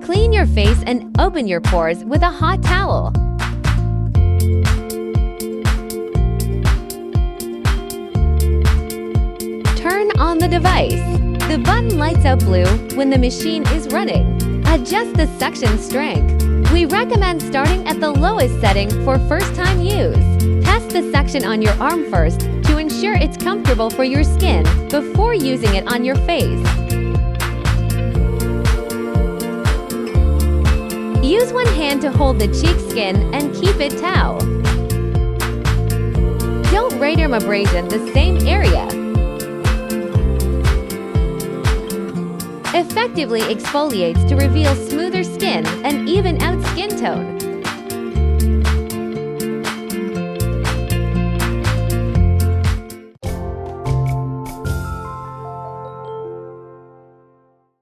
Clean your face and open your pores with a hot towel. Turn on the device. The button lights up blue when the machine is running. Adjust the suction strength. We recommend starting at the lowest setting for first-time use. Test the suction on your arm first to ensure it's comfortable for your skin before using it on your face. Use one hand to hold the cheek skin and keep it taut. Don't Microdermabrasion the same area. Effectively exfoliates to reveal smoother skin and even out skin tone.